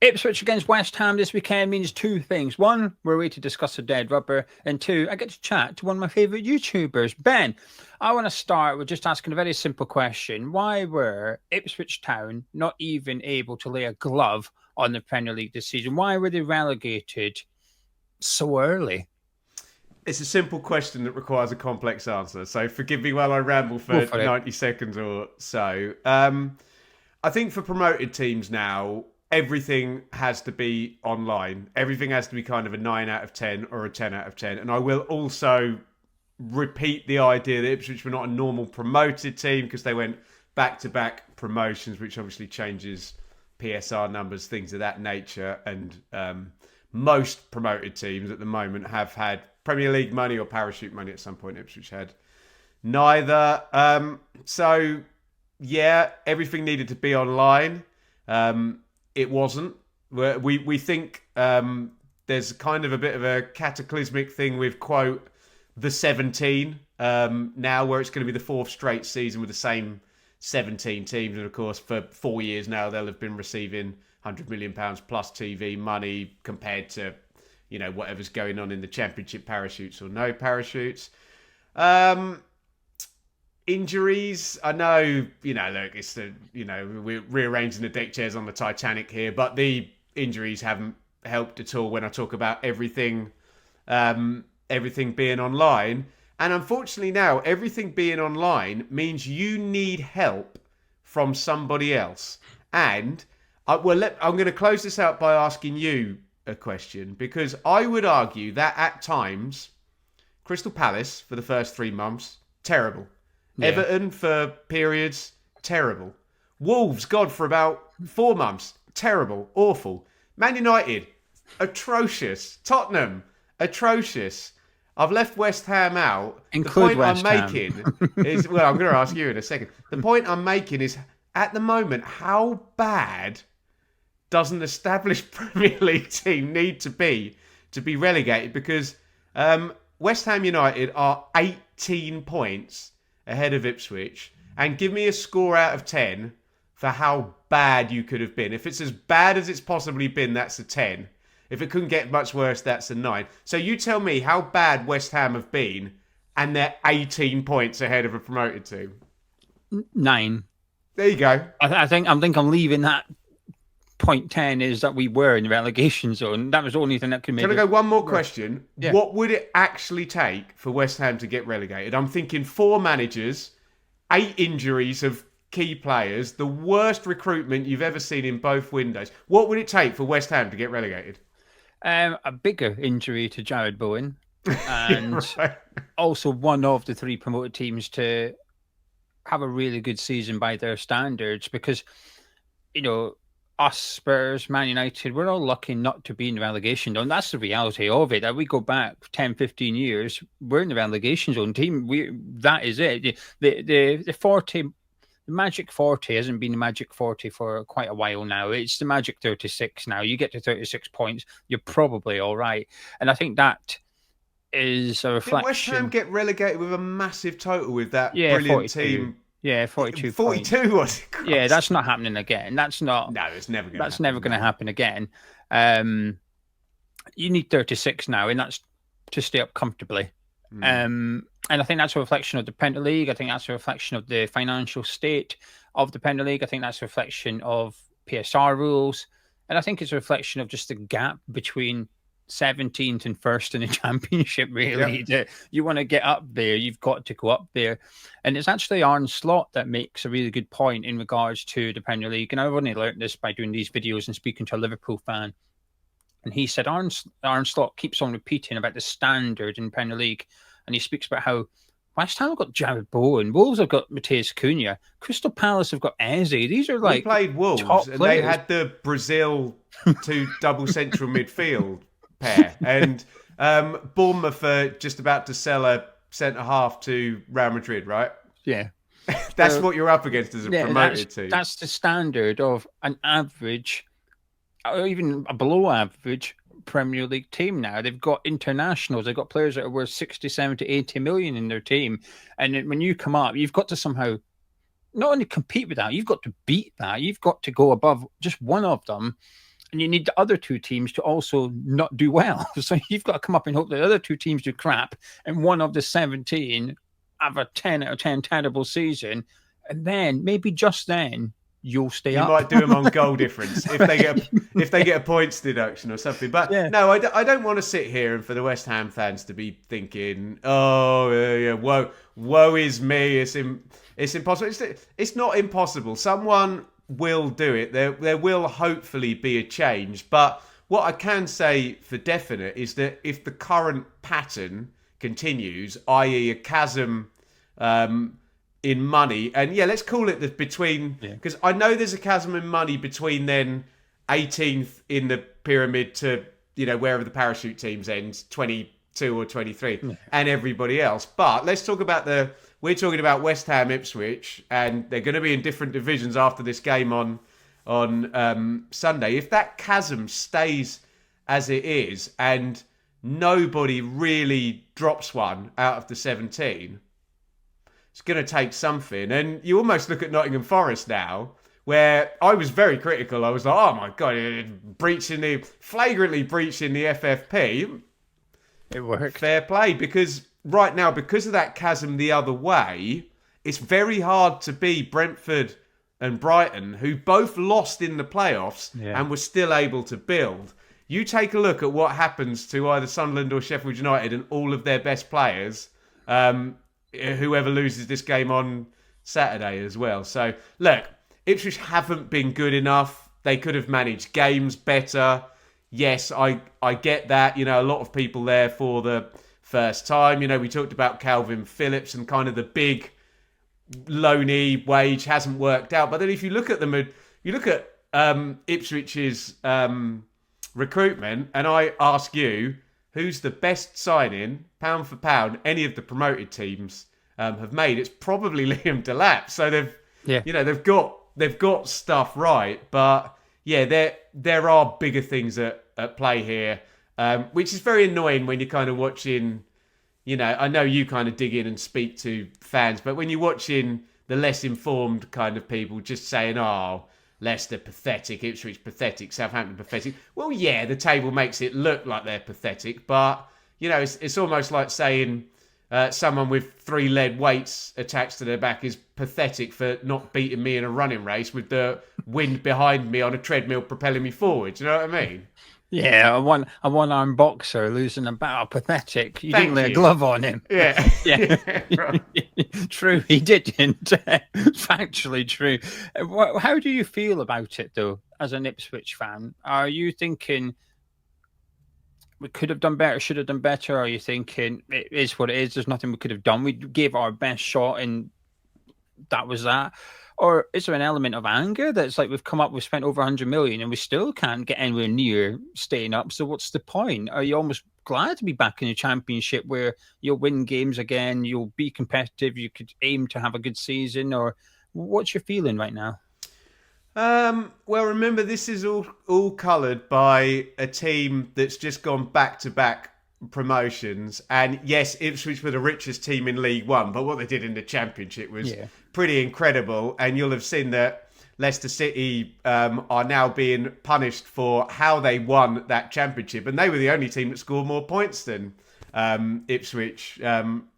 Ipswich against West Ham this weekend means two things. One, we're away to discuss the dead rubber. And two, I get to chat to one of my favourite YouTubers, Ben. I want to start with just asking a very simple question. Why were Ipswich Town not even able to lay a glove on the Premier League this season? Why were they relegated so early? It's a simple question that requires a complex answer. So forgive me while I ramble for 90 seconds or so. I think for promoted teams now, everything has to be online. Everything has to be kind of a 9 out of 10 or a 10 out of 10. And I will also repeat the idea that Ipswich were not a normal promoted team because they went back-to-back promotions, which obviously changes PSR numbers, things of that nature. And most promoted teams at the moment have had Premier League money or parachute money at some point. Ipswich had neither. So, yeah, everything needed to be online. It wasn't. We think there's kind of a bit of a cataclysmic thing with, quote, the 17 now, where it's going to be the fourth straight season with the same 17 teams. And, of course, for 4 years now, they'll have been receiving £100 million plus TV money compared to, you know, whatever's going on in the Championship, parachutes or no parachutes. Injuries, I know, you know, look, it's the, you know, we're rearranging the deck chairs on the Titanic here, but the injuries haven't helped at all when I talk about everything being online. And unfortunately now, everything being online means you need help from somebody else. And I'm going to close this out by asking you a question, because I would argue that at times, Crystal Palace for the first 3 months, terrible. Yeah. Everton for periods, terrible. Wolves, God, for about 4 months, terrible, awful. Man United, atrocious. Tottenham, atrocious. I've left West Ham out. Include the point West I'm Ham. making is, well, I'm going to ask you in a second. The point I'm making is, at the moment, how bad does an established Premier League team need to be relegated? Because West Ham United are 18 points ahead of Ipswich. And give me a score out of 10 for how bad you could have been. If it's as bad as it's possibly been, that's a 10. If it couldn't get much worse, that's a 9. So you tell me how bad West Ham have been, and they're 18 points ahead of a promoted team. 9. There you go. I think I'm leaving that. Point 10 is that we were in the relegation zone. That was the only thing that could make Can I go one more question? Yeah. What would it actually take for West Ham to get relegated? I'm thinking 4 managers, 8 injuries of key players, the worst recruitment you've ever seen in both windows. What would it take for West Ham to get relegated? A bigger injury to Jared Bowen, and Right. also one of the 3 promoted teams to have a really good season by their standards, because, you know, us, Spurs, Man United, we're all lucky not to be in the relegation zone. That's the reality of it. That we go back 10, 15 years, we're in the relegation zone team. That is it. The 40, the Magic 40 hasn't been the Magic 40 for quite a while now. It's the Magic 36 now. You get to 36 points, you're probably all right. And I think that is a reflection. Did West Ham get relegated with a massive total with that brilliant 42. team? Yeah, 42 42 points. was it? Christ. Yeah, that's not happening again. That's not. No, it's never going to happen. That's never going to happen again. You need 36 now, and that's to stay up comfortably. And I think that's a reflection of the Premier League. I think that's a reflection of the financial state of the Premier League. I think that's a reflection of PSR rules. And I think it's a reflection of just the gap between 17th and 1st in the Championship, really. Yep. You want to get up there, you've got to go up there. And it's actually Arne Slot that makes a really good point in regards to the Premier League. And I've only learned this by doing these videos and speaking to a Liverpool fan. And he said Arne Slot keeps on repeating about the standard in Premier League. And he speaks about how West Ham have got Jared Bowen, Wolves have got Matheus Cunha, Crystal Palace have got Eze. These are like... We played Wolves and they had the Brazil to double central midfield pair, and Bournemouth are just about to sell a centre-half to Real Madrid, right? Yeah. That's what you're up against as a promoted team. That's the standard of an average, or even a below-average Premier League team now. They've got internationals. They've got players that are worth 60, 70, 80 million in their team. And when you come up, you've got to somehow not only compete with that, you've got to beat that. You've got to go above just one of them. and you need the other two teams to also not do well. So you've got to come up and hope the other two teams do crap, and one of the 17 have a 10 out of 10 terrible season, and then maybe just then you'll stay up. You might do them on goal difference if they get a points deduction or something. But no, I don't want to sit here and for the West Ham fans to be thinking, woe is me. It's impossible. It's not impossible. Someone will do it. There will hopefully be a change. But what I can say for definite is that if the current pattern continues, i.e. a chasm in money, and let's call it because I know there's a chasm in money between then 18th in the pyramid to wherever the parachute teams end, 22 or 23, and everybody else. But let's talk about we're talking about West Ham, Ipswich, and they're going to be in different divisions after this game on Sunday. If that chasm stays as it is and nobody really drops one out of the 17, it's going to take something. And you almost look at Nottingham Forest now, where I was very critical. I was like, oh my God, flagrantly breaching the FFP. It worked. Fair play, because right now, because of that chasm the other way, it's very hard to be Brentford and Brighton, who both lost in the playoffs and were still able to build. You take a look at what happens to either Sunderland or Sheffield United and all of their best players, whoever loses this game on Saturday as well. So, look, Ipswich haven't been good enough. They could have managed games better. Yes, I get that. A lot of people there for the first time. We talked about Calvin Phillips and kind of the big loanee wage hasn't worked out. But then if you look at them, you look at Ipswich's recruitment, and I ask you, who's the best signing, pound for pound, any of the promoted teams have made? It's probably Liam Delap. So they've got stuff right, but there are bigger things at play here, which is very annoying when you're kind of watching. I know you kind of dig in and speak to fans, but when you're watching the less informed kind of people just saying, "Oh, Leicester pathetic, Ipswich pathetic, Southampton pathetic." Well, the table makes it look like they're pathetic, but it's almost like saying someone with 3 lead weights attached to their back is pathetic for not beating me in a running race with the wind behind me on a treadmill propelling me forward. Do you know what I mean? Yeah, a one-armed boxer losing a battle. Pathetic. You didn't lay a glove on him. Yeah. Right. True, he didn't. Factually true. How do you feel about it, though, as an Ipswich fan? Are you thinking we could have done better, should have done better? Or are you thinking it is what it is, there's nothing we could have done? We gave our best shot and that was that. Or is there an element of anger that's like we've spent over 100 million and we still can't get anywhere near staying up? So what's the point? Are you almost glad to be back in the Championship where you'll win games again, you'll be competitive, you could aim to have a good season? Or what's your feeling right now? Well, remember, this is all coloured by a team that's just gone back-to-back promotions. And yes, Ipswich were the richest team in League One, but what they did in the Championship was pretty incredible. And you'll have seen that Leicester City are now being punished for how they won that Championship. And they were the only team that scored more points than Ipswich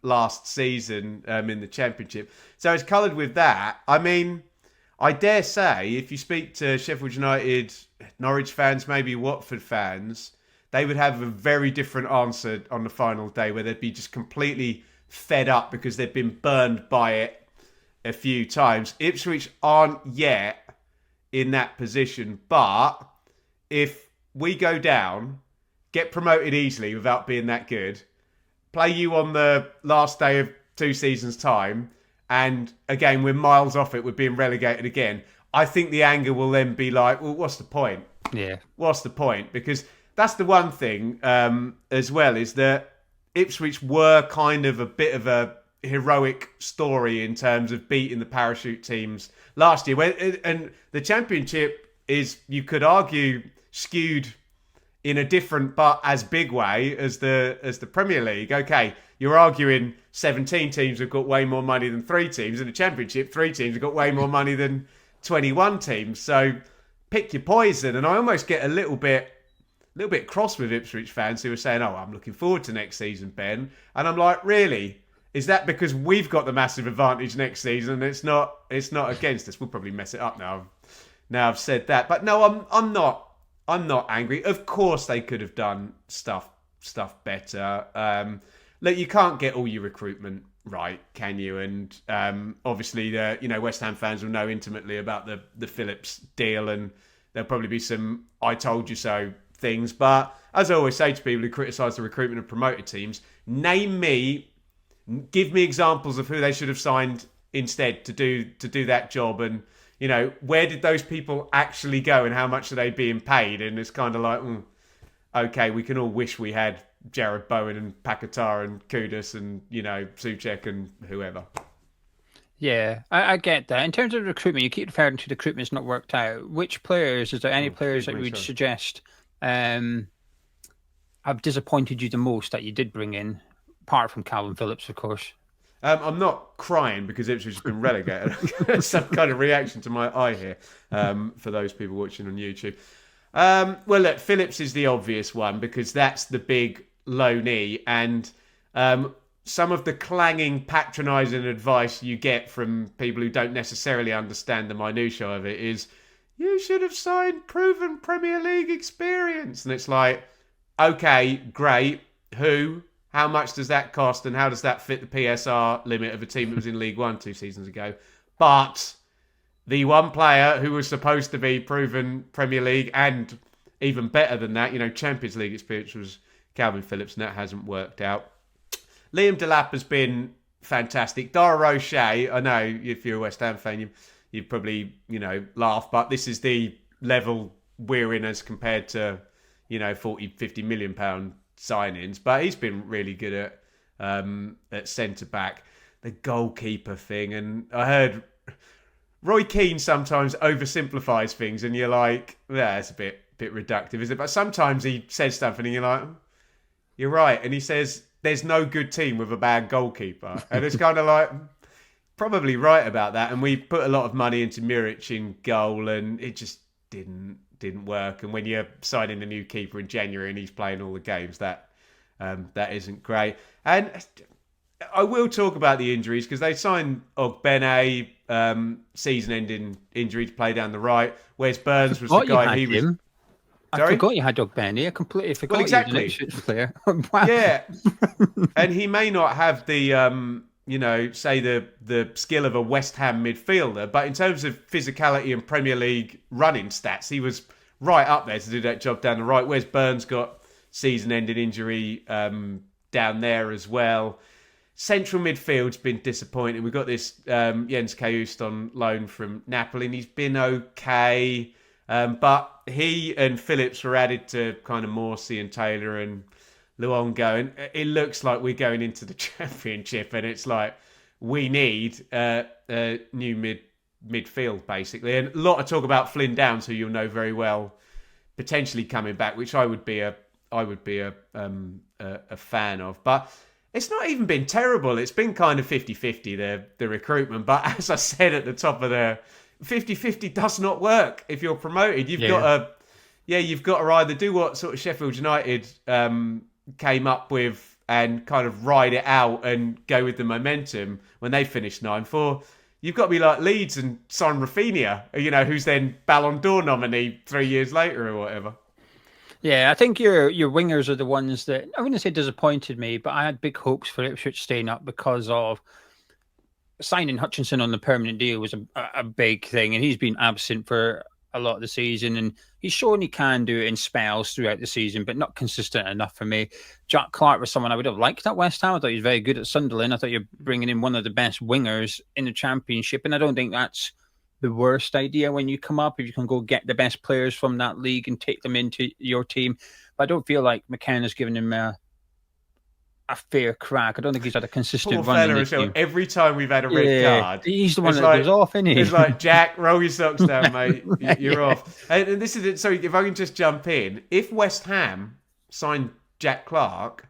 last season in the Championship. So it's coloured with that. I mean, I dare say, if you speak to Sheffield United, Norwich fans, maybe Watford fans, they would have a very different answer on the final day, where they'd be just completely fed up because they've been burned by it a few times. Ipswich aren't yet in that position, but if we go down, get promoted easily without being that good, play you on the last day of 2 seasons' time, and again, we're miles off it, we're being relegated again, I think the anger will then be like, well, what's the point? Yeah. What's the point? Because that's the one thing as well, is that Ipswich were kind of a bit of a heroic story in terms of beating the parachute teams last year. And the Championship is, you could argue, skewed in a different but as big way as the Premier League. Okay, you're arguing 17 teams have got way more money than 3 teams. In the Championship, 3 teams have got way more money than 21 teams. So pick your poison. And I almost get a little bit cross with Ipswich fans who are saying, "Oh, I'm looking forward to next season, Ben." And I'm like, really? Is that because we've got the massive advantage next season? It's not against us. We'll probably mess it up now. Now I've said that, but no, I'm not angry. Of course, they could have done stuff better. Look, you can't get all your recruitment right, can you? And obviously, West Ham fans will know intimately about the Phillips deal, and there'll probably be some "I told you so" things. But as I always say to people who criticise the recruitment of promoted teams, give me examples of who they should have signed instead to do that job, and where did those people actually go, and how much are they being paid? And it's kind of like, okay, we can all wish we had Jared Bowen and Paquetá and Kudus and Souček and whoever. Yeah, I get that. In terms of recruitment, you keep referring to the recruitment's not worked out. Which players, is there any players that you would suggest have disappointed you the most that you did bring in, apart from Calvin Phillips, of course? I'm not crying because Ipswich has been relegated. Some kind of reaction to my eye here for those people watching on YouTube. Well, look, Phillips is the obvious one because that's the big loanee, and some of the clanging, patronising advice you get from people who don't necessarily understand the minutiae of it is, you should have signed proven Premier League experience. And it's like, okay, great. Who? How much does that cost? And how does that fit the PSR limit of a team that was in League One 2 seasons ago? But the one player who was supposed to be proven Premier League and even better than that, Champions League experience was Calvin Phillips, and that hasn't worked out. Liam Delap has been fantastic. Dara Roche, I know if you're a West Ham fan, you'd probably, laugh, but this is the level we're in as compared to, 40, 50 million pound signings. But he's been really good at centre-back. The goalkeeper thing, and I heard Roy Keane sometimes oversimplifies things, and you're like, yeah, it's a bit reductive, is it? But sometimes he says something and you're like, you're right. And he says, there's no good team with a bad goalkeeper. And it's kind of like, probably right about that. And we put a lot of money into Muric in goal, and it just didn't work. And when you're signing a new keeper in January and he's playing all the games, that isn't great. And I will talk about the injuries because they signed Ogbene, season-ending injury to play down the right. Wes Burns was the guy he was. I forgot you had Ogbene. I completely forgot. Well, exactly. He was an Ipswich player. Wow. Yeah, and he may not have the say the skill of a West Ham midfielder, but in terms of physicality and Premier League running stats, he was right up there to do that job down the right. Wes Burns got season-ending injury down there as well. Central midfield's been disappointing. We've got this Jens Kajust on loan from Napoli, and he's been okay. But he and Phillips were added to kind of Morsey and Taylor and Luongo. And it looks like we're going into the Championship, and it's like we need a new midfield, basically. And a lot of talk about Flynn Downs, who you'll know very well, potentially coming back, which I would be a fan of. But it's not even been terrible. It's been kind of 50-50, the recruitment. But as I said at the top of the 50-50 does not work if you're promoted. You've got to either do what sort of Sheffield United came up with and kind of ride it out and go with the momentum when they finished 9th, or you've got to be like Leeds and sign Rafinha, who's then Ballon d'Or nominee 3 years later or whatever. Yeah, I think your wingers are the ones that, I wouldn't say disappointed me, but I had big hopes for Ipswich staying up because of signing Hutchinson on the permanent deal was a big thing, and he's been absent for a lot of the season, and he's shown he can do it in spells throughout the season, but not consistent enough for me. Jack Clark was someone I would have liked at West Ham. I thought he was very good at Sunderland. I thought you're bringing in one of the best wingers in the Championship, and I don't think that's the worst idea when you come up, if you can go get the best players from that league and take them into your team. But I don't feel like McKenna's given him a fair crack. I don't think he's had a consistent run in the team. Every time we've had a red card, he's the one that goes off, isn't he? It's like, Jack, roll your socks down, mate. You're off. And this is it. So if I can just jump in, if West Ham signed Jack Clark,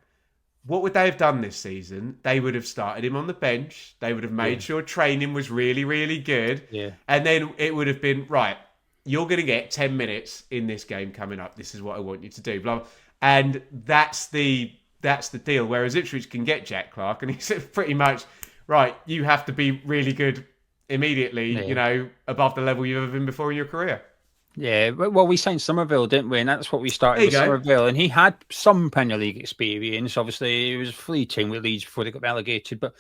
what would they have done this season? They would have started him on the bench. They would have made sure training was really, really good. Yeah. And then it would have been, right, you're going to get 10 minutes in this game coming up. This is what I want you to do. Blah, blah. And that's the deal. Whereas Ipswich can get Jack Clark, and he's pretty much, right, you have to be really good immediately, above the level you've ever been before in your career. Yeah, well, we signed Somerville, didn't we? And that's what we started with Somerville. And he had some Premier League experience. Obviously, it was fleeting with Leeds before they got relegated. But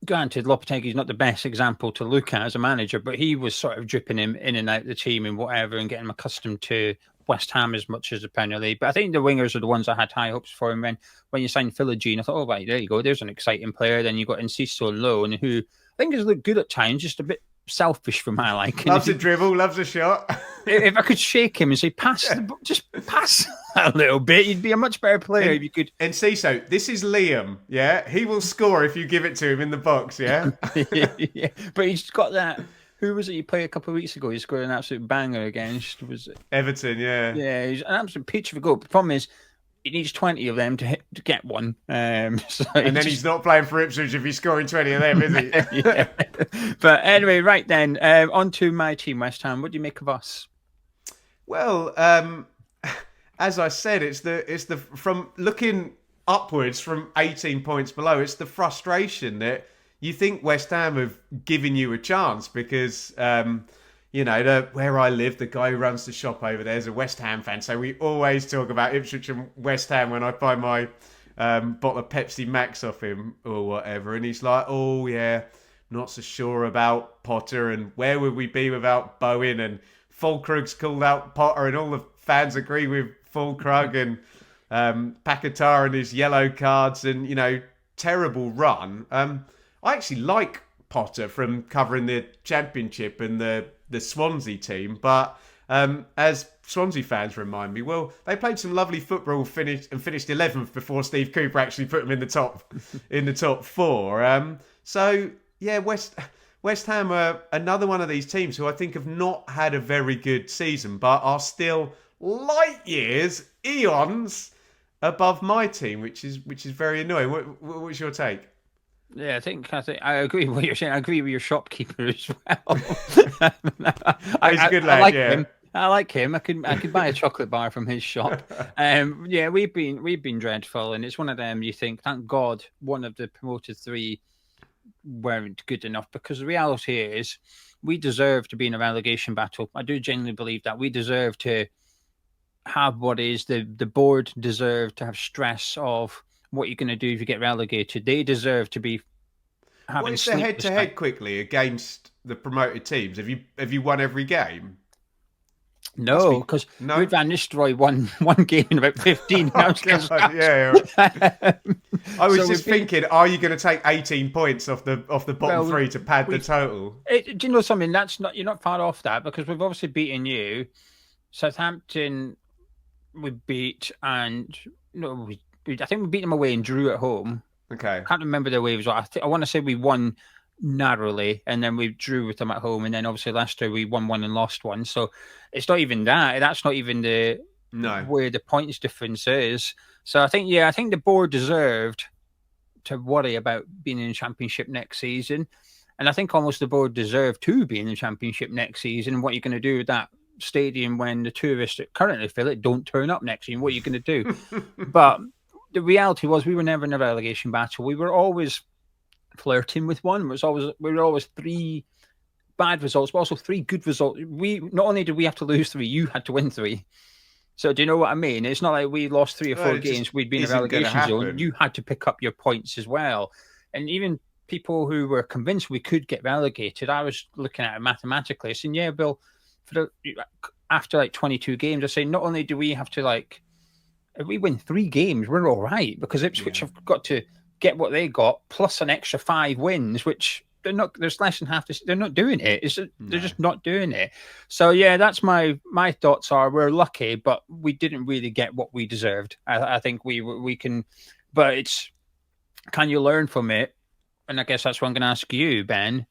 granted, Lopetegui's not the best example to look at as a manager, but he was sort of dripping him in and out of the team and whatever, and getting him accustomed to West Ham as much as the Premier League. But I think the wingers are the ones I had high hopes for. And when you signed Philogene, I thought, oh, right, there you go. There's an exciting player. Then you got Enciso on loan, who I think has looked good at times, just a bit selfish for my liking. Loves a dribble, loves a shot. If I could shake him and say, just pass a little bit, you'd be a much better player if you could. And Enciso, this is Liam, yeah? He will score if you give it to him in the box, yeah? Yeah. But he's got that. Who was it you played a couple of weeks ago? He scored an absolute banger against, was it? Everton, yeah. Yeah, he's an absolute peach of a goal. The problem is, he needs 20 of them to get one. And then he's not playing for Ipswich if he's scoring 20 of them, is he? Yeah. But anyway, right then, on to my team, West Ham. What do you make of us? Well, as I said, it's the from looking upwards from 18 points below, it's the frustration that you think West Ham have given you a chance because... where I live, the guy who runs the shop over there is a West Ham fan. So we always talk about Ipswich and West Ham when I buy my bottle of Pepsi Max off him or whatever. And he's like, oh, yeah, not so sure about Potter. And where would we be without Bowen? And Fulkrug's called out Potter. And all the fans agree with Fulkrug and Paquetá and his yellow cards and, terrible run. I actually like Potter from covering the Championship and the Swansea team, but as Swansea fans remind me, well, they played some lovely football, finished 11th before Steve Cooper actually put them in the top four. So yeah, West Ham are another one of these teams who I think have not had a very good season, but are still light years, eons above my team, which is very annoying. What's your take? Yeah, I think I agree with what you're saying. I agree with your shopkeeper as well. He's a good lad. I like him. I could buy a chocolate bar from his shop. Yeah, we've been dreadful, and it's one of them. You think, thank God, one of the promoted three weren't good enough, because the reality is, we deserve to be in a relegation battle. I do genuinely believe that we deserve to have what is the board deserve to have stress of what you're going to do if you get relegated. They deserve to be having. What is the head-to-head quickly against the promoted teams? Have you won every game? No, because Ruud van Nistelrooy won one game in about 15. Yeah. I was just thinking, are you going to take 18 points off the bottom three to pad the total? Do you know something? You're not far off that, because we've obviously beaten you. Southampton we beat, and I think we beat them away and drew at home. Okay. I can't remember the way it was. I want to say we won narrowly, and then we drew with them at home, and then obviously Leicester we won one and lost one. So it's not even that. That's not even where the points difference is. So I think the board deserved to worry about being in the Championship next season, and I think almost the board deserved to be in the Championship next season. And what you're going to do with that stadium when the tourists that currently fill it don't turn up next season? What are you going to do? But the reality was, we were never in a relegation battle. We were always flirting with one. We were always 3 bad results, but also 3 good results. Not only did we have to lose 3, you had to win 3. So do you know what I mean? It's not like we lost 3 or 4 games. We'd been in a relegation zone. You had to pick up your points as well. And even people who were convinced we could get relegated, I was looking at it mathematically, saying, yeah, Bill, after 22 games, I say, not only do we have to if we win 3 games, we're all right, because Ipswich have got to get what they got plus an extra 5 wins, which they're not. There's less than half this. They're not doing it. They're just not doing it. So yeah, that's my thoughts. Are we're lucky, but we didn't really get what we deserved. I think we can, but it's, can you learn from it? And I guess that's what I'm going to ask you, Ben.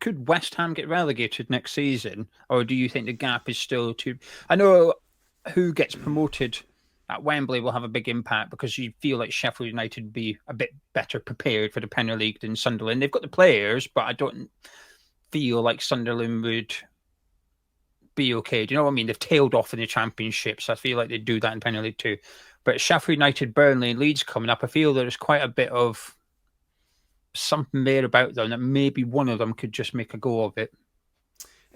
Could West Ham get relegated next season, or do you think the gap is still too? I know who gets promoted at Wembley will have a big impact, because you feel like Sheffield United would be a bit better prepared for the Premier League than Sunderland. They've got the players, but I don't feel like Sunderland would be okay. Do you know what I mean? They've tailed off in the Championship, so I feel like they do that in Premier League too. But Sheffield United, Burnley, and Leeds coming up, I feel there's quite a bit of something there about them that maybe one of them could just make a go of it.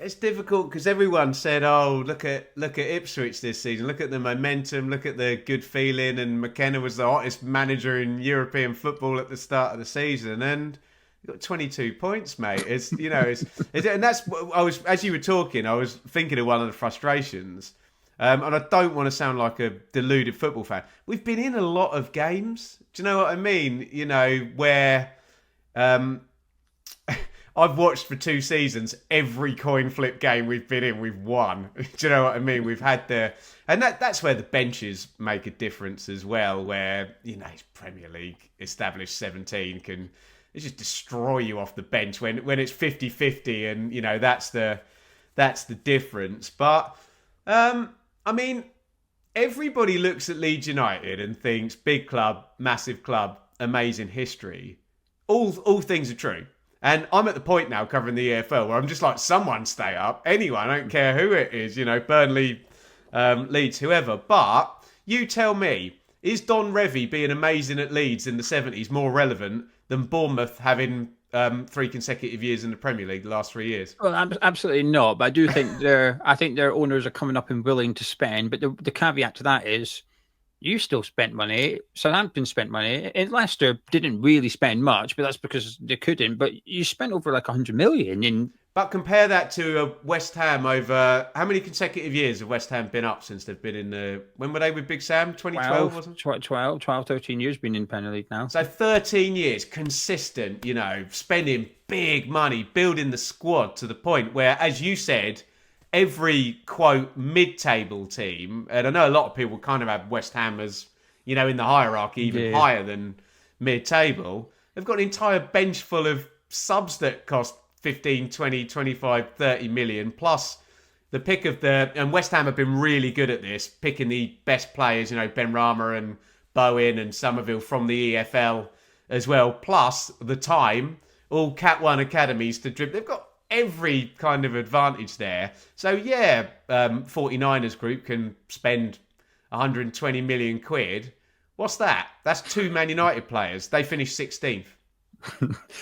It's difficult because everyone said, "Oh, look at Ipswich this season. Look at the momentum. Look at the good feeling." And McKenna was the hottest manager in European football at the start of the season, and he got 22 points, mate. It's and that's I was as you were talking, I was thinking of one of the frustrations, and I don't want to sound like a deluded football fan. We've been in a lot of games. Do you know what I mean? You know where. I've watched for 2 seasons every coin flip game we've been in, we've won. Do you know what I mean? We've had and that's where the benches make a difference as well, where, you know, Premier League established 17 can just destroy you off the bench when it's 50-50, and, you know, that's the difference. But, I mean, everybody looks at Leeds United and thinks big club, massive club, amazing history. All things are true. And I'm at the point now covering the EFL where I'm just like, someone stay up. Anyone, I don't care who it is, you know, Burnley, Leeds, whoever. But you tell me, is Don Revie being amazing at Leeds in the 70s more relevant than Bournemouth having 3 consecutive years in the Premier League the last 3 years? Well, absolutely not. But I do think I think their owners are coming up and willing to spend. But the caveat to that is, you still spent money. Southampton spent money. And Leicester didn't really spend much, but that's because they couldn't. But you spent over like 100 million in. But compare that to West Ham over how many consecutive years have West Ham been up since they've been in the. When were they with Big Sam? 2012, wasn't it? 12, 13 years been in Premier League now. So 13 years consistent, you know, spending big money, building the squad to the point where, as you said, every, quote, mid-table team, and I know a lot of people kind of have West Ham as, you know, in the hierarchy, even higher than mid-table, they've got an entire bench full of subs that cost 15, 20, 25, 30 million, plus the pick of and West Ham have been really good at this, picking the best players, you know, Ben Rama and Bowen and Somerville from the EFL as well, plus the time, all Cat 1 academies to drip. They've got every kind of advantage there. So yeah, 49ers group can spend 120 million quid. What's that? That's 2 Man United players. They finished 16th.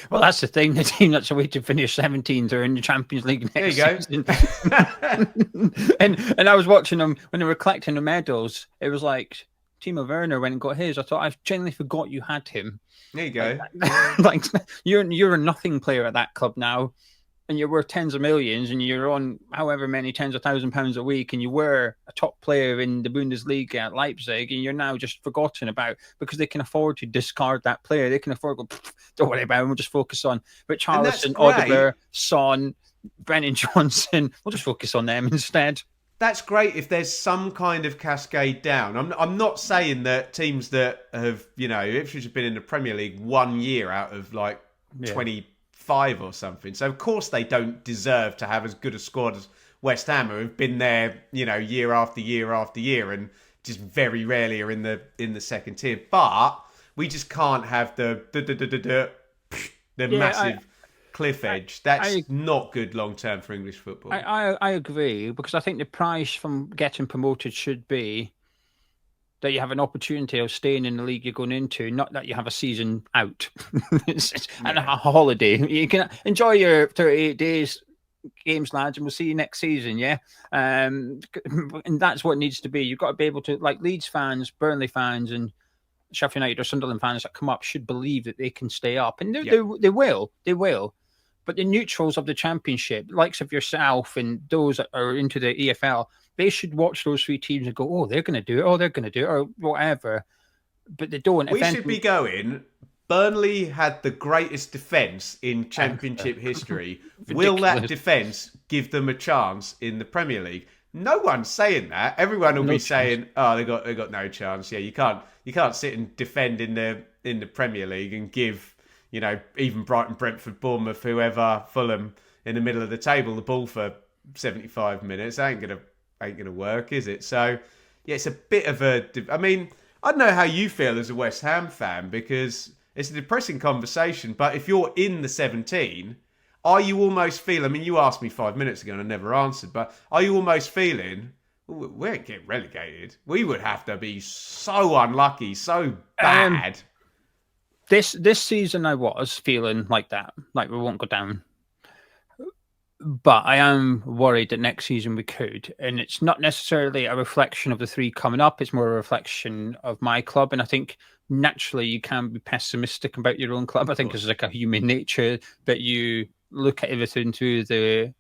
Well, that's the thing. The team that's away to finish 17th are in the Champions League next season. and I was watching them when they were collecting the medals. It was like Timo Werner went and got his. I thought, I genuinely forgot you had him. There you go. Like you're a nothing player at that club now. And you're worth tens of millions, and you're on however many tens of £1,000s a week, and you were a top player in the Bundesliga at Leipzig, and you're now just forgotten about because they can afford to discard that player. They can afford to go, don't worry about it, we'll just focus on Richarlison, Odegaard, Son, Brennan Johnson. We'll just focus on them instead. That's great if there's some kind of cascade down. I'm not saying that teams that have, you know, Ipswich have been in the Premier League 1 year out of like 25 or something. So of course they don't deserve to have as good a squad as West Ham, who have been there, you know, year after year after year, and just very rarely are in the second tier. But we just can't have the massive cliff edge. That's not good long term for English football. I agree, because I think the price from getting promoted should be that you have an opportunity of staying in the league you're going into, not that you have a season out and a holiday. You can enjoy your 38 days games, lads, and we'll see you next season, yeah? And that's what it needs to be. You've got to be able to, like Leeds fans, Burnley fans, and Sheffield United or Sunderland fans that come up should believe that they can stay up. And they will. But the neutrals of the Championship, likes of yourself and those that are into the EFL, they should watch those 3 teams and go, oh, they're going to do it, or whatever. But they don't. We should be going, Burnley had the greatest defence in Championship history. Will that defence give them a chance in the Premier League? No one's saying that. Everyone will be saying, oh, they got no chance. Yeah, you can't sit and defend in the Premier League and give, you know, even Brighton, Brentford, Bournemouth, whoever, Fulham in the middle of the table the ball for 75 minutes. Ain't gonna work, is it? So yeah, it's a bit of I mean, I don't know how you feel as a West Ham fan, because it's a depressing conversation, but if you're in the 17, are you almost feeling, I mean, you asked me 5 minutes ago and I never answered, but are you almost feeling, we ain't getting relegated? We would have to be so unlucky, so bad. This season I was feeling like that, like we won't go down. But I am worried that next season we could. And it's not necessarily a reflection of the three coming up. It's more a reflection of my club. And I think naturally you can be pessimistic about your own club. I think it's like a human nature that you look at everything through the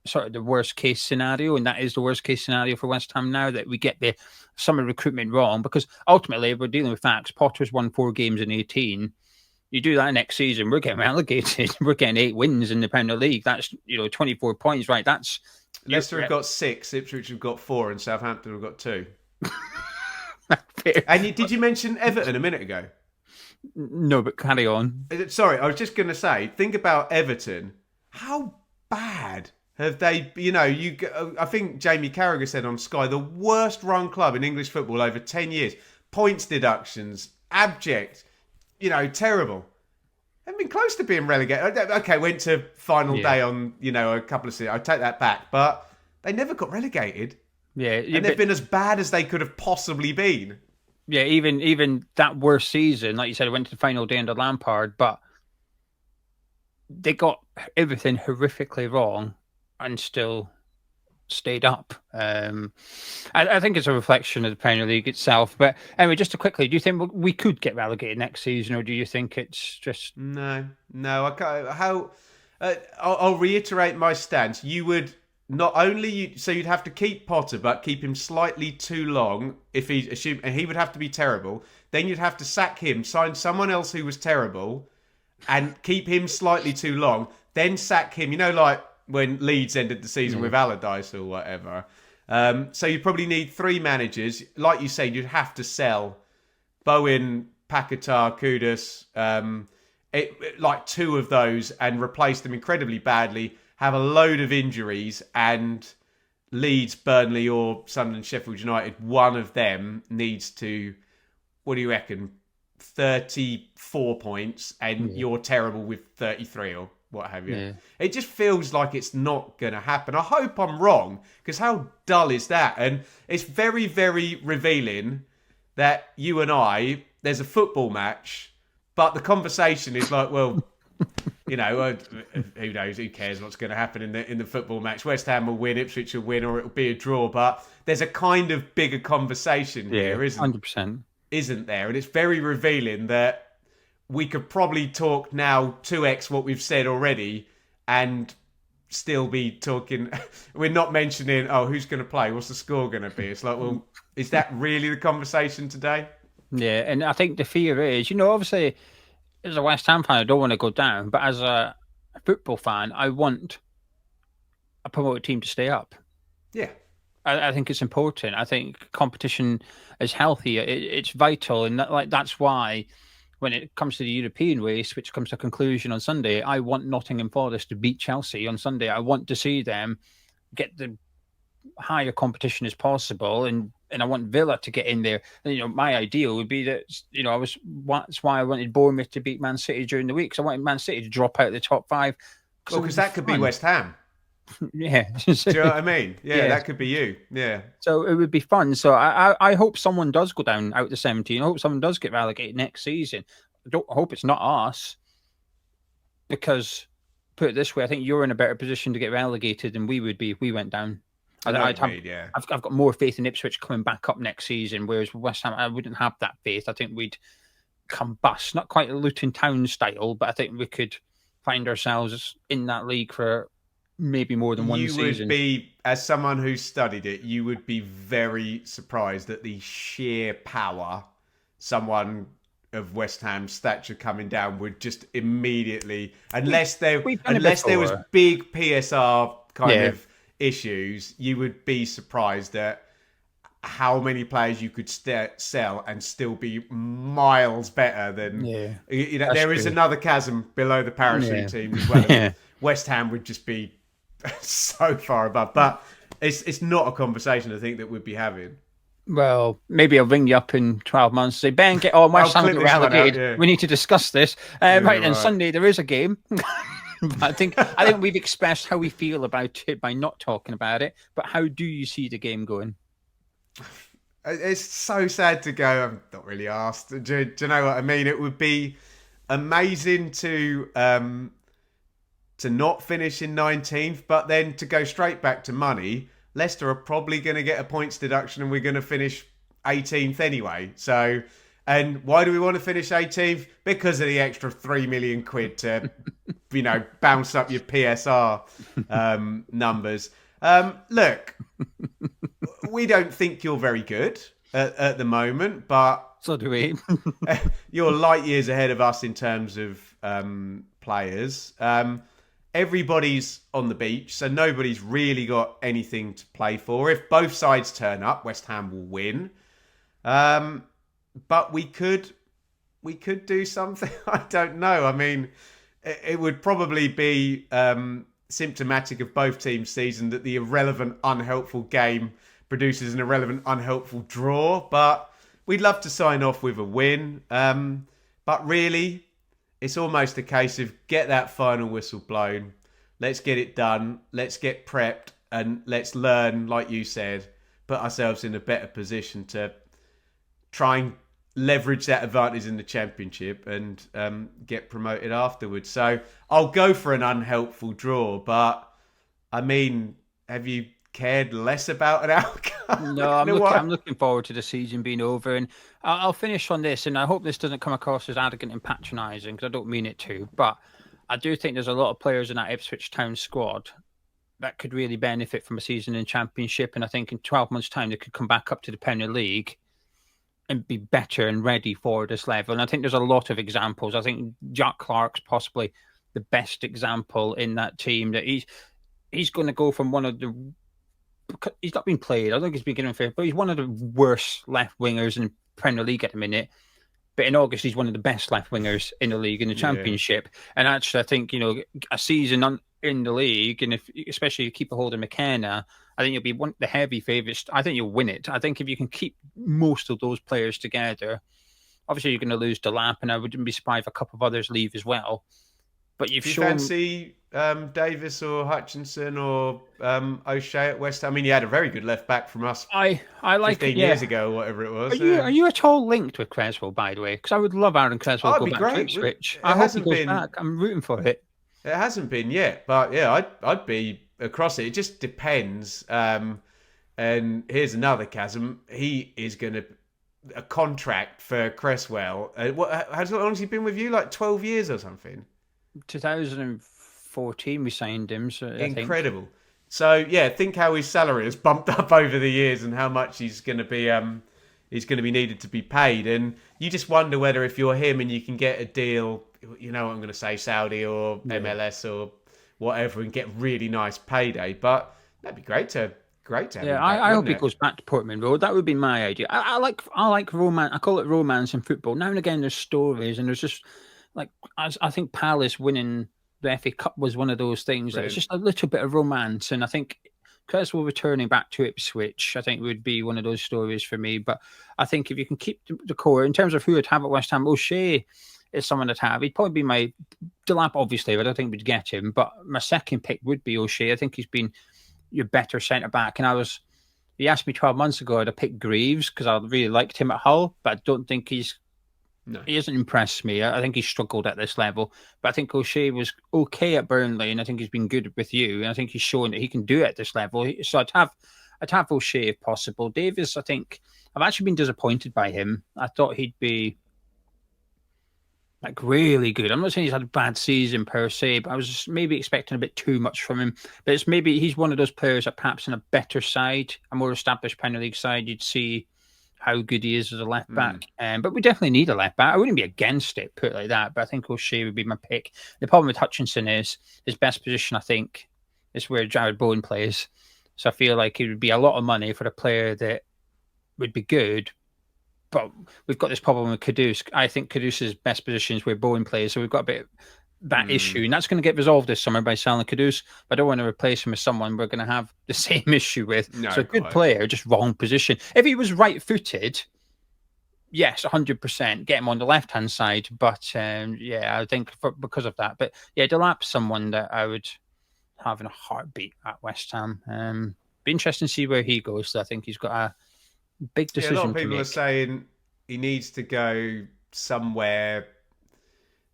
sort of the worst case scenario. And that is the worst case scenario for West Ham now, that we get the summer recruitment wrong. Because ultimately we're dealing with facts. Potter's won 4 games in 18. You do that next season, we're getting relegated. We're getting 8 wins in the Premier League. That's 24 points, right? That's Leicester have got 6, Ipswich have got 4, and Southampton have got 2. And did you mention Everton a minute ago? No, but carry on. Sorry, I was just going to say, think about Everton. How bad have they? I think Jamie Carragher said on Sky, the worst run club in English football over 10 years. Points deductions, abject. Terrible. Haven't been close to being relegated. Okay, went to final day on, a couple of seasons. I take that back. But they never got relegated. Yeah. And they've been as bad as they could have possibly been. Yeah, even that worst season, like you said, it went to the final day under Lampard, but they got everything horrifically wrong and still stayed up. I think it's a reflection of the Premier League itself. But anyway, just to quickly, do you think we could get relegated next season, or do you think it's just no? I can't. I'll reiterate my stance. You would not only so you'd have to keep Potter, but keep him slightly too long if and he would have to be terrible. Then you'd have to sack him, sign someone else who was terrible, and keep him slightly too long. Then sack him. Like when Leeds ended the season with Allardyce or whatever. So you probably need 3 managers. Like you said, you'd have to sell Bowen, Paquetá, Kudus, like 2 of those, and replace them incredibly badly, have a load of injuries, and Leeds, Burnley or Sunderland, Sheffield United, one of them needs to, what do you reckon, 34 points, and you're terrible with 33 or what have you. Yeah. It just feels like it's not going to happen. I hope I'm wrong, because how dull is that? And it's very, very revealing that you and I, there's a football match, but the conversation is like, well, who knows? Who cares what's going to happen in the football match? West Ham will win, Ipswich will win, or it'll be a draw. But there's a kind of bigger conversation here, 100%. Isn't there? And it's very revealing that we could probably talk now 2x what we've said already and still be talking. We're not mentioning, who's going to play? What's the score going to be? It's like, well, is that really the conversation today? Yeah, and I think the fear is, obviously, as a West Ham fan, I don't want to go down, but as a football fan, I want a promoted team to stay up. Yeah. I think it's important. I think competition is healthy. It's vital. And that's why when it comes to the European race, which comes to a conclusion on Sunday, I want Nottingham Forest to beat Chelsea on Sunday. I want to see them get the higher competition as possible, and I want Villa to get in there. And, my ideal would be that, that's why I wanted Bournemouth to beat Man City during the week, because I wanted Man City to drop out of the top 5. Because that could be West Ham. Yeah. Do you know what I mean? Yeah, that could be you. Yeah. So it would be fun. So I hope someone does go down out to 17. I hope someone does get relegated next season. I hope it's not us, because, put it this way, I think you're in a better position to get relegated than we would be if we went down. I've got more faith in Ipswich coming back up next season, whereas West Ham, I wouldn't have that faith. I think we'd combust, not quite a Luton Town style, but I think we could find ourselves in that league for maybe more than one season. You would be, as someone who studied it, you would be very surprised at the sheer power someone of West Ham's stature coming down would just immediately, unless there was big PSR kind of issues, you would be surprised at how many players you could sell and still be miles better than there is another chasm below the parachute team as well. West Ham would just be so far above, but it's not a conversation I think that we'd be having. Well, maybe I'll ring you up in 12 months and say, Ben, get on, West Ham get relegated. We need to discuss this. Right then, Sunday there is a game. I think we've expressed how we feel about it by not talking about it. But how do you see the game going? It's so sad to go. I'm not really asked. Do you know what I mean? It would be amazing to not finish in 19th, but then to go straight back to money. Leicester are probably going to get a points deduction, and we're going to finish 18th anyway. So, and why do we want to finish 18th? Because of the extra £3 million to, bounce up your PSR numbers. Look. We don't think you're very good at the moment, but so do we. You're light years ahead of us in terms of players. Everybody's on the beach, so nobody's really got anything to play for. If both sides turn up, West Ham will win. But we could do something. I don't know. I mean, it would probably be symptomatic of both teams' season that the irrelevant, unhelpful game produces an irrelevant, unhelpful draw. But we'd love to sign off with a win. But really, it's almost a case of get that final whistle blown. Let's get it done. Let's get prepped. And let's learn, like you said, put ourselves in a better position to try and leverage that advantage in the Championship and get promoted afterwards. So I'll go for an unhelpful draw. But, I mean, have you cared less about an outcome? No, I'm looking forward to the season being over, and I'll finish on this, and I hope this doesn't come across as arrogant and patronising, because I don't mean it to, but I do think there's a lot of players in that Ipswich Town squad that could really benefit from a season in Championship, and I think in 12 months' time they could come back up to the Premier League and be better and ready for this level. And I think there's a lot of examples. I think Jack Clark's possibly the best example in that team, that he's going to go from one of the... He's not been played. I don't think he's been given fair, but he's one of the worst left wingers in the Premier League at the minute. But in August, he's one of the best left wingers in the league, in the Championship. And actually, I think, a season in the league, and especially if you keep a hold of McKenna, I think you'll be one of the heavy favourites. I think you'll win it. I think if you can keep most of those players together, obviously you're going to lose Delap, and I wouldn't be surprised if a couple of others leave as well. But you've shown... fancy Davis or Hutchinson or O'Shea at West Ham? I mean, you had a very good left back from us. I like 15 years ago, or whatever it was. Are you at all linked with Creswell, by the way? Because I would love Aaron Creswell to go back to Ipswich. I hope he goes back. I'm rooting for it. It hasn't been yet, but yeah, I'd be across it. It just depends. And here's another chasm. He is going to a contract for Creswell. How long has he been with you? Like 12 years or something? 2014 we signed him. So incredible. So yeah, think how his salary has bumped up over the years and how much he's going to be needed to be paid. And you just wonder whether if you're him and you can get a deal, I'm going to say Saudi or MLS or whatever, and get really nice payday. But that'd be great to have. Yeah, I hope he goes back to Portman Road. That would be my idea. I like romance. I call it romance in football. Now and again, there's stories, and there's just like I think Palace winning the FA Cup was one of those things. That it's just a little bit of romance, and I think Creswell returning back to Ipswich, I think would be one of those stories for me. But I think if you can keep the core in terms of who I'd have at West Ham, O'Shea is someone I'd have. He'd probably be my Delap, obviously, but I don't think we'd get him. But my second pick would be O'Shea. I think he's been your better centre back, and he asked me 12 months ago, I'd have picked Greaves because I really liked him at Hull, but I don't think he hasn't impressed me. I think he's struggled at this level, but I think O'Shea was okay at Burnley, and I think he's been good with you, and I think he's shown that he can do it at this level. So I'd have O'Shea if possible. Davis, I think I've actually been disappointed by him. I thought he'd be like really good. I'm not saying he's had a bad season per se, but I was just maybe expecting a bit too much from him. But it's maybe he's one of those players that perhaps in a better side, a more established Premier League side, you'd see how good he is as a left back. But we definitely need a left back. I wouldn't be against it, put it like that. But I think O'Shea would be my pick. The problem with Hutchinson is his best position, I think, is where Jared Bowen plays. So I feel like it would be a lot of money for a player that would be good. But we've got this problem with Kudus. I think Kudus's best position is where Bowen plays. So we've got a bit of that issue. And that's going to get resolved this summer by selling Kudus. But I don't want to replace him with someone we're going to have the same issue with. No, so a good player, just wrong position. If he was right-footed, Yes, 100%. Get him on the left-hand side. But I think because of that. But yeah, Delap's someone that I would have in a heartbeat at West Ham. Be interesting to see where he goes. So I think he's got a big decision to make. A lot of people are saying he needs to go somewhere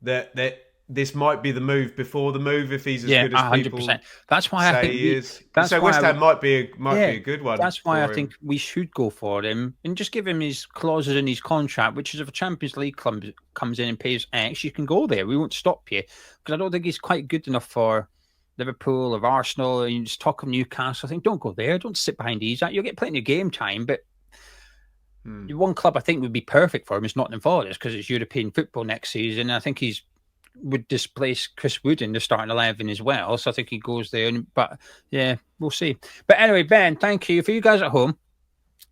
that this might be the move before the move if he's as good as 100%. People that's why say I think he is. So West Ham might be a good one. That's why I think we should go for him and just give him his clauses in his contract, which is if a Champions League club comes in and pays X, you can go there. We won't stop you, because I don't think he's quite good enough for Liverpool or Arsenal. And you just talk of Newcastle. I think don't go there. Don't sit behind these. You'll get plenty of game time, but one club I think would be perfect for him is Nottingham Forest, because it's European football next season. I think would displace Chris Wood in the starting 11 as well. So I think he goes there. But yeah, we'll see. But anyway, Ben, thank you. For you guys at home,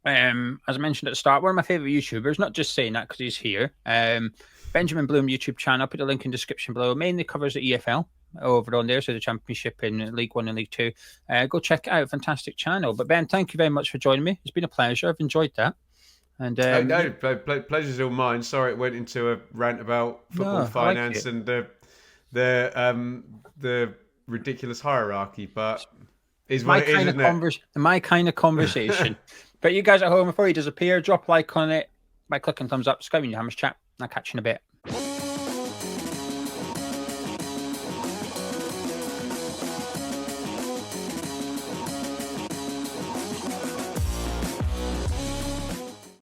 as I mentioned at the start, one of my favourite YouTubers, not just saying that because he's here. Benjamin Bloom YouTube channel, I'll put the link in the description below. Mainly covers the EFL over on there, so the Championship in League 1 and League 2. Go check it out. Fantastic channel. But Ben, thank you very much for joining me. It's been a pleasure. I've enjoyed that. And pleasure's all mine. Sorry, it went into a rant about football finance and the ridiculous hierarchy, but is what it is, isn't it? My kind of conversation. But you guys at home, before you disappear, drop a like on it by clicking thumbs up, subscribing to Hammers Chat. I'll catch you in a bit.